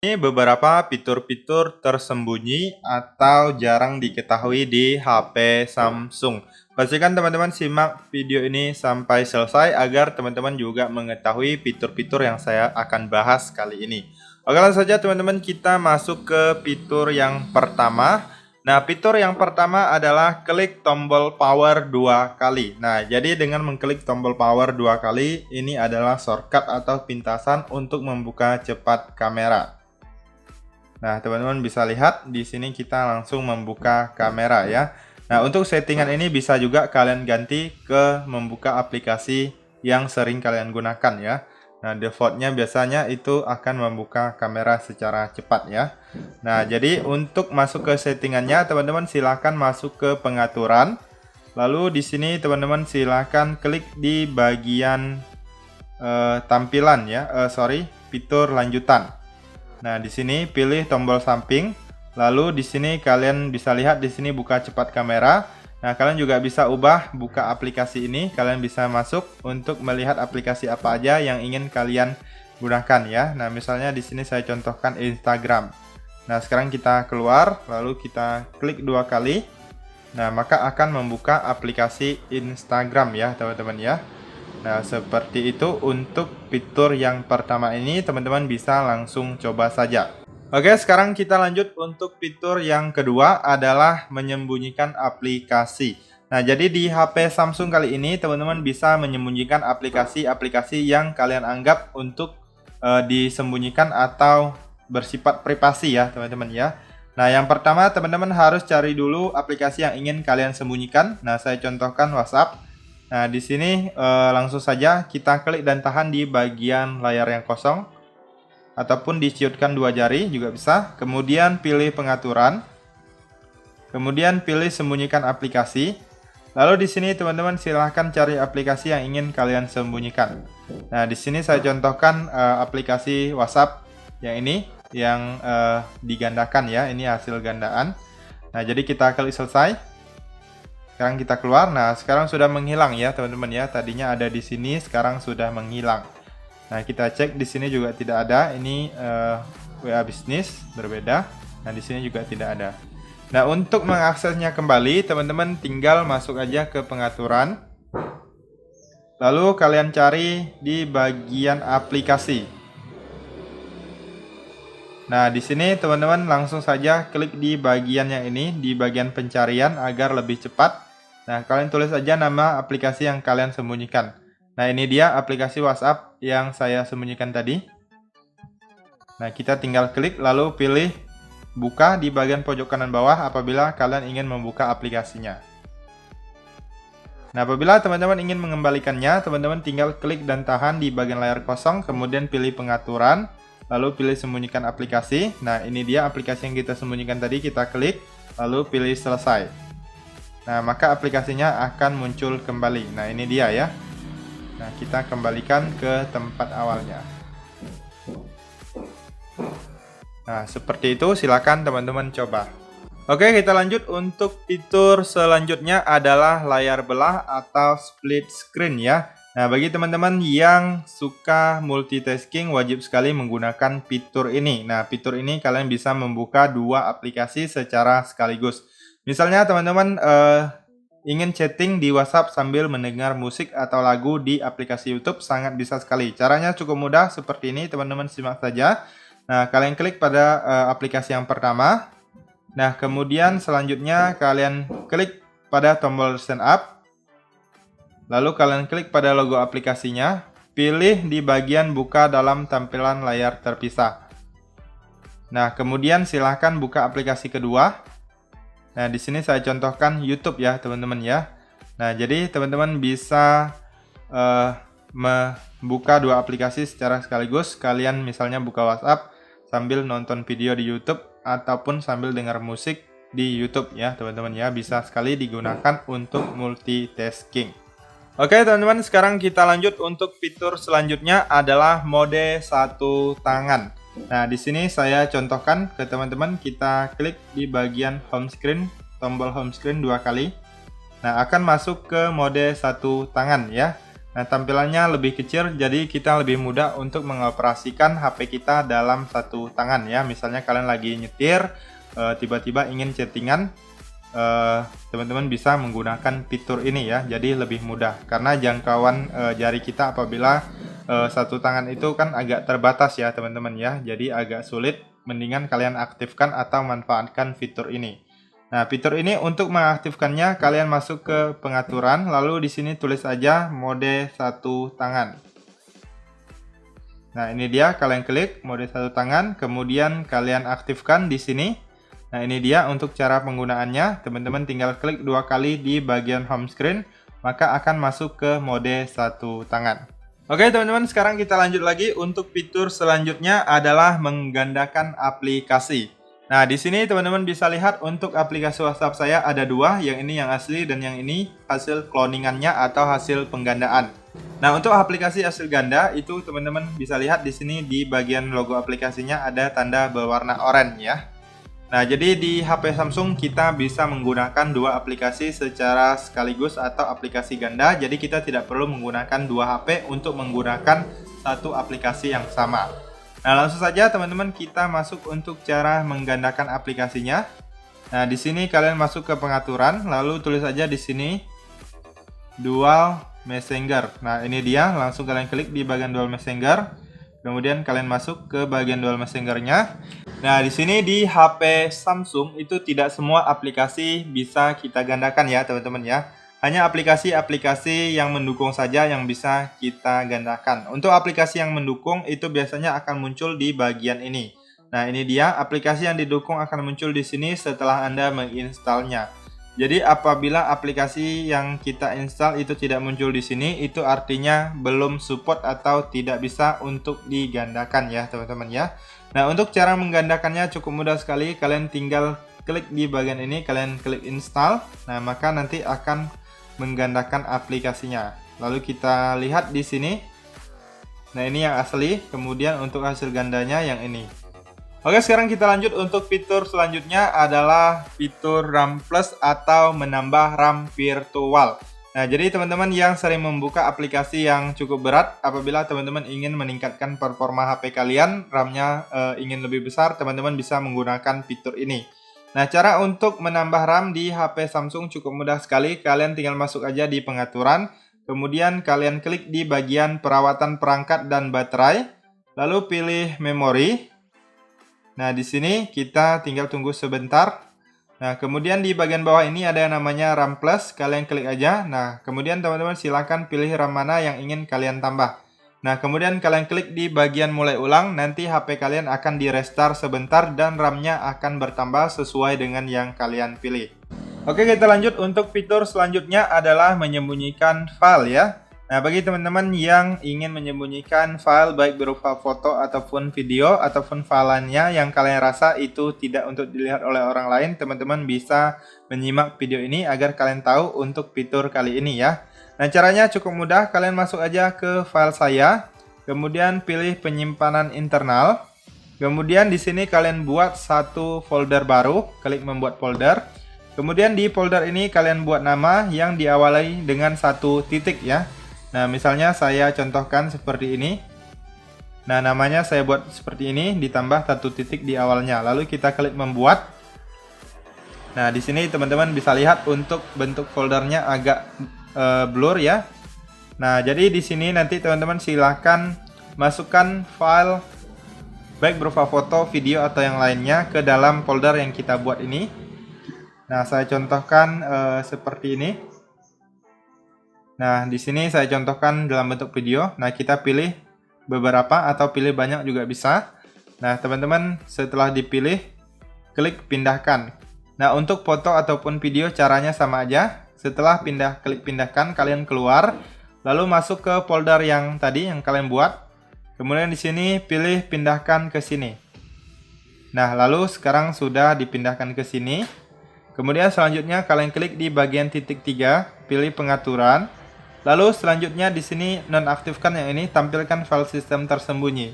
Ini beberapa fitur-fitur tersembunyi atau jarang diketahui di HP Samsung. Pastikan teman-teman simak video ini sampai selesai agar teman-teman juga mengetahui fitur-fitur yang saya akan bahas kali ini. Oke, langsung saja teman-teman kita masuk ke fitur yang pertama. Nah, fitur yang pertama adalah klik tombol power 2 kali. Nah, jadi dengan mengklik tombol power 2 kali, ini adalah shortcut atau pintasan untuk membuka cepat kamera. Nah, teman-teman bisa lihat di sini kita langsung membuka kamera ya. Nah, untuk settingan ini bisa juga kalian ganti ke membuka aplikasi yang sering kalian gunakan ya. Nah, defaultnya biasanya itu akan membuka kamera secara cepat ya. Nah, jadi untuk masuk ke settingannya, teman-teman silahkan masuk ke pengaturan. Lalu di sini teman-teman silahkan klik di bagian tampilan ya, fitur lanjutan. Nah, di sini pilih tombol samping. Lalu di sini kalian bisa lihat di sini buka cepat kamera. Nah, kalian juga bisa ubah buka aplikasi ini. Kalian bisa masuk untuk melihat aplikasi apa aja yang ingin kalian gunakan ya. Nah, misalnya di sini saya contohkan Instagram. Nah, sekarang kita keluar, lalu kita klik 2 kali. Nah, maka akan membuka aplikasi Instagram ya, teman-teman ya. Nah, seperti itu untuk fitur yang pertama ini, teman-teman bisa langsung coba saja. Oke, sekarang kita lanjut untuk fitur yang kedua adalah menyembunyikan aplikasi. Nah, jadi di HP Samsung kali ini, teman-teman bisa menyembunyikan aplikasi-aplikasi yang kalian anggap untuk disembunyikan atau bersifat privasi ya, teman-teman ya. Nah, yang pertama, teman-teman harus cari dulu aplikasi yang ingin kalian sembunyikan. Nah, saya contohkan WhatsApp. Nah, di sini langsung saja kita klik dan tahan di bagian layar yang kosong ataupun diciutkan 2 jari juga bisa. Kemudian pilih pengaturan. Kemudian pilih sembunyikan aplikasi. Lalu di sini teman-teman silahkan cari aplikasi yang ingin kalian sembunyikan. Nah, di sini saya contohkan aplikasi WhatsApp yang ini yang digandakan ya. Ini hasil gandaan. Nah, jadi kita klik selesai. Sekarang kita keluar. Nah, sekarang sudah menghilang ya, teman-teman ya. Tadinya ada di sini, sekarang sudah menghilang. Nah, kita cek di sini juga tidak ada. Ini WA bisnis berbeda. Nah, di sini juga tidak ada. Nah, untuk mengaksesnya kembali, teman-teman tinggal masuk aja ke pengaturan. Lalu kalian cari di bagian aplikasi. Nah, di sini teman-teman langsung saja klik di bagian yang ini, di bagian pencarian agar lebih cepat. Nah, kalian tulis aja nama aplikasi yang kalian sembunyikan. Nah, ini dia aplikasi WhatsApp yang saya sembunyikan tadi. Nah, kita tinggal klik lalu pilih buka di bagian pojok kanan bawah apabila kalian ingin membuka aplikasinya. Nah, apabila teman-teman ingin mengembalikannya, teman-teman tinggal klik dan tahan di bagian layar kosong, kemudian pilih pengaturan, lalu pilih sembunyikan aplikasi. Nah, ini dia aplikasi yang kita sembunyikan tadi, kita klik, lalu pilih selesai. Nah, maka aplikasinya akan muncul kembali. Nah, ini dia ya. Nah, kita kembalikan ke tempat awalnya. Nah, seperti itu, silakan teman-teman coba. Oke, kita lanjut untuk fitur selanjutnya adalah layar belah atau split screen ya. Nah, bagi teman-teman yang suka multitasking wajib sekali menggunakan fitur ini. Nah, fitur ini kalian bisa membuka 2 aplikasi secara sekaligus. Misalnya teman-teman ingin chatting di WhatsApp sambil mendengar musik atau lagu di aplikasi YouTube, sangat bisa sekali. Caranya cukup mudah seperti ini, teman-teman simak saja. Nah, kalian klik pada aplikasi yang pertama. Nah, kemudian selanjutnya kalian klik pada tombol stand up. Lalu kalian klik pada logo aplikasinya. Pilih di bagian buka dalam tampilan layar terpisah. Nah, kemudian silahkan buka aplikasi kedua. Nah, di sini saya contohkan YouTube ya, teman-teman ya. Nah, jadi teman-teman bisa membuka 2 aplikasi secara sekaligus. Kalian misalnya buka WhatsApp sambil nonton video di YouTube ataupun sambil dengar musik di YouTube ya, teman-teman ya. Bisa sekali digunakan untuk multitasking. Oke, teman-teman, sekarang kita lanjut untuk fitur selanjutnya adalah mode satu tangan. Nah, di sini saya contohkan ke teman-teman, kita klik di bagian home screen, tombol home screen 2 kali. Nah, akan masuk ke mode satu tangan ya. Nah, tampilannya lebih kecil, jadi kita lebih mudah untuk mengoperasikan HP kita dalam satu tangan ya. Misalnya kalian lagi nyetir, tiba-tiba ingin chattingan, teman-teman bisa menggunakan fitur ini ya. Jadi lebih mudah, karena jangkauan jari kita apabila satu tangan itu kan agak terbatas ya teman-teman ya. Jadi agak sulit, mendingan kalian aktifkan atau manfaatkan fitur ini. Nah, fitur ini untuk mengaktifkannya kalian masuk ke pengaturan, lalu di sini tulis aja mode satu tangan. Nah, ini dia, kalian klik mode satu tangan, kemudian kalian aktifkan di sini. Nah, ini dia untuk cara penggunaannya. Teman-teman tinggal klik 2 kali di bagian home screen, maka akan masuk ke mode satu tangan. Oke teman-teman, sekarang kita lanjut lagi. Untuk fitur selanjutnya adalah menggandakan aplikasi. Nah, di sini teman-teman bisa lihat untuk aplikasi WhatsApp saya ada 2, yang ini yang asli dan yang ini hasil cloningannya atau hasil penggandaan. Nah, untuk aplikasi hasil ganda itu teman-teman bisa lihat di sini di bagian logo aplikasinya ada tanda berwarna oranye ya. Nah, jadi di HP Samsung kita bisa menggunakan 2 aplikasi secara sekaligus atau aplikasi ganda. Jadi kita tidak perlu menggunakan 2 HP untuk menggunakan satu aplikasi yang sama. Nah, langsung saja teman-teman kita masuk untuk cara menggandakan aplikasinya. Nah, di sini kalian masuk ke pengaturan, lalu tulis aja di sini Dual Messenger. Nah, ini dia, langsung kalian klik di bagian Dual Messenger. Kemudian kalian masuk ke bagian Dual Messenger-nya. Nah, di sini di HP Samsung itu tidak semua aplikasi bisa kita gandakan ya, teman-teman ya. Hanya aplikasi-aplikasi yang mendukung saja yang bisa kita gandakan. Untuk aplikasi yang mendukung itu biasanya akan muncul di bagian ini. Nah, ini dia, aplikasi yang didukung akan muncul di sini setelah Anda menginstalnya. Jadi apabila aplikasi yang kita install itu tidak muncul di sini, itu artinya belum support atau tidak bisa untuk digandakan ya, teman-teman ya. Nah, untuk cara menggandakannya cukup mudah sekali. Kalian tinggal klik di bagian ini, kalian klik install. Nah, maka nanti akan menggandakan aplikasinya. Lalu kita lihat di sini. Nah, ini yang asli. Kemudian untuk hasil gandanya yang ini. Oke, sekarang kita lanjut untuk fitur selanjutnya adalah fitur RAM Plus atau menambah RAM virtual. Nah, jadi teman-teman yang sering membuka aplikasi yang cukup berat, apabila teman-teman ingin meningkatkan performa HP kalian, RAM-nya ingin lebih besar, teman-teman bisa menggunakan fitur ini. Nah, cara untuk menambah RAM di HP Samsung cukup mudah sekali. Kalian tinggal masuk aja di pengaturan, kemudian kalian klik di bagian perawatan perangkat dan baterai, lalu pilih memori. Nah, di sini kita tinggal tunggu sebentar. Nah, kemudian di bagian bawah ini ada yang namanya RAM Plus, kalian klik aja. Nah, kemudian teman-teman silakan pilih RAM mana yang ingin kalian tambah. Nah, kemudian kalian klik di bagian mulai ulang, nanti HP kalian akan di restart sebentar dan RAM-nya akan bertambah sesuai dengan yang kalian pilih. Oke, kita lanjut untuk fitur selanjutnya adalah menyembunyikan file ya. Nah, bagi teman-teman yang ingin menyembunyikan file baik berupa foto ataupun video ataupun file lainnya yang kalian rasa itu tidak untuk dilihat oleh orang lain, teman-teman bisa menyimak video ini agar kalian tahu untuk fitur kali ini ya. Nah, caranya cukup mudah, kalian masuk aja ke file saya, kemudian pilih penyimpanan internal. Kemudian di sini kalian buat satu folder baru, klik membuat folder. Kemudian di folder ini kalian buat nama yang diawali dengan 1 titik ya. Nah, misalnya saya contohkan seperti ini. Nah, namanya saya buat seperti ini, ditambah 1 titik di awalnya. Lalu kita klik membuat. Nah, di sini teman-teman bisa lihat untuk bentuk foldernya agak blur ya. Nah, jadi di sini nanti teman-teman silakan masukkan file baik berupa foto, video atau yang lainnya ke dalam folder yang kita buat ini. Nah, saya contohkan seperti ini. Nah, di sini saya contohkan dalam bentuk video. Nah, kita pilih beberapa atau pilih banyak juga bisa. Nah, teman-teman setelah dipilih, klik pindahkan. Nah, untuk foto ataupun video caranya sama aja. Setelah klik pindahkan, kalian keluar, lalu masuk ke folder yang tadi yang kalian buat. Kemudian di sini pilih pindahkan ke sini. Nah, lalu sekarang sudah dipindahkan ke sini. Kemudian selanjutnya kalian klik di bagian titik 3, pilih pengaturan. Lalu selanjutnya di sini nonaktifkan yang ini, tampilkan file sistem tersembunyi.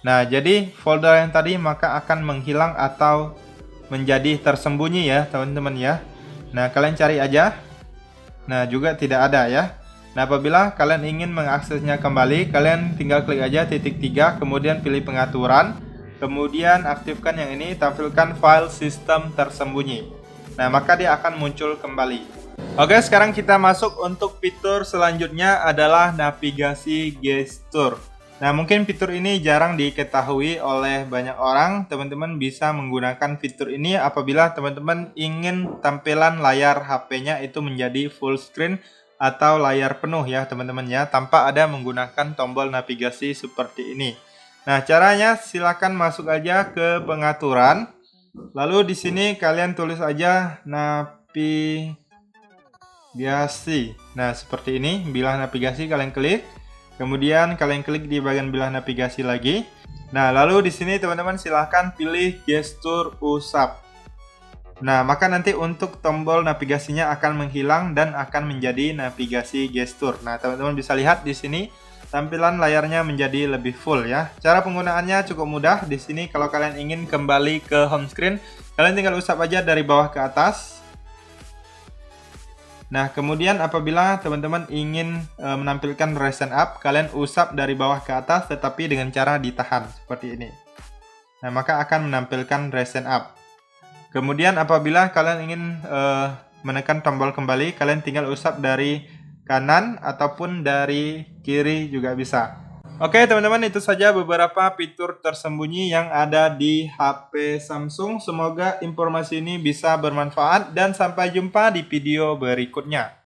Nah, jadi folder yang tadi maka akan menghilang atau menjadi tersembunyi ya, teman-teman ya. Nah, kalian cari aja. Nah, juga tidak ada ya. Nah, apabila kalian ingin mengaksesnya kembali, kalian tinggal klik aja titik 3, kemudian pilih pengaturan, kemudian aktifkan yang ini, tampilkan file sistem tersembunyi. Nah, maka dia akan muncul kembali. Oke, sekarang kita masuk untuk fitur selanjutnya adalah navigasi gestur. Nah, mungkin fitur ini jarang diketahui oleh banyak orang. Teman-teman bisa menggunakan fitur ini apabila teman-teman ingin tampilan layar HP-nya itu menjadi full screen atau layar penuh ya teman-teman ya, tanpa ada menggunakan tombol navigasi seperti ini. Nah, caranya silakan masuk aja ke pengaturan. Lalu di sini kalian tulis aja navigasi. Nah, seperti ini, bilah navigasi kalian klik. Kemudian kalian klik di bagian bilah navigasi lagi. Nah, lalu di sini teman-teman silahkan pilih gestur usap. Nah, maka nanti untuk tombol navigasinya akan menghilang dan akan menjadi navigasi gestur. Nah, teman-teman bisa lihat di sini tampilan layarnya menjadi lebih full ya. Cara penggunaannya cukup mudah. Di sini kalau kalian ingin kembali ke home screen, kalian tinggal usap aja dari bawah ke atas. Nah, kemudian apabila teman-teman ingin menampilkan Raise Up, kalian usap dari bawah ke atas tetapi dengan cara ditahan seperti ini. Nah, maka akan menampilkan Raise Up. Kemudian apabila kalian ingin menekan tombol kembali, kalian tinggal usap dari kanan ataupun dari kiri juga bisa. Oke teman-teman, itu saja beberapa fitur tersembunyi yang ada di HP Samsung. Semoga informasi ini bisa bermanfaat dan sampai jumpa di video berikutnya.